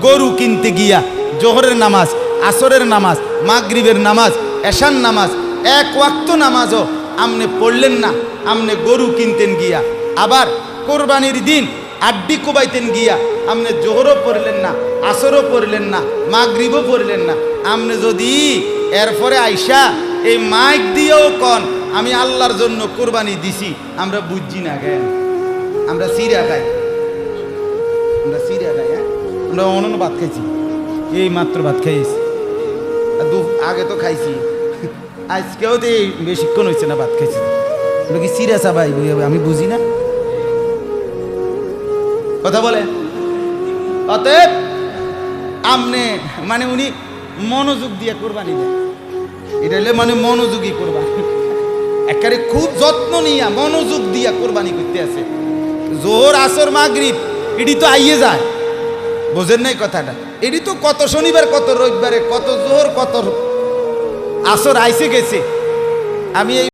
গরু কিনতে গিয়া জোহরের নামাজ, আসরের নামাজ, মাগরিবের নামাজ, এশার নামাজ, এক ওয়াক্ত নামাজও আমনে পড়লেন না, আমনে গরু কিনতেন গিয়া। আবার কোরবানির দিন আড্ডি কোবাইতেন গিয়া আমনে জোহরও পড়লেন না, আসরও পড়লেন না, মাগরিবও পড়লেন না। আমনে যদি এরপরে আইসা এই মাইক দিয়েও কন আমি আল্লাহর জন্য কোরবানি দিছি, আমরা বুঝছি না কেন? আমরা সিরা খাই, আমরা সিরা খাই, হ্যাঁ আমরা অনন্য ভাত খাইছি, এই মাত্র ভাত খাইছি, আগে তো খাইছি, আজকেও তো এই বেশিক্ষণ হয়েছে না ভাত খাইছি। আমরা কি সিরা চাবাই আমি বুঝি না কথা বলে। অতএব আমনে মানে উনি মনোযোগ দিয়ে কোরবানি দেয়, এটা হলে মানে মনোযোগী কোরবানি, একেবারে খুব যত্ন নিয়া মনোযোগ দিয়া কোরবানি করতে আছে। জোহর আসর মাগরিব এটি তো আইয়ে যায়, বোঝেন নাই কথাটা? এটি তো কত শনিবার কত রবিবারে কত জোহর কত আসর আইসে গেছে। আমি এই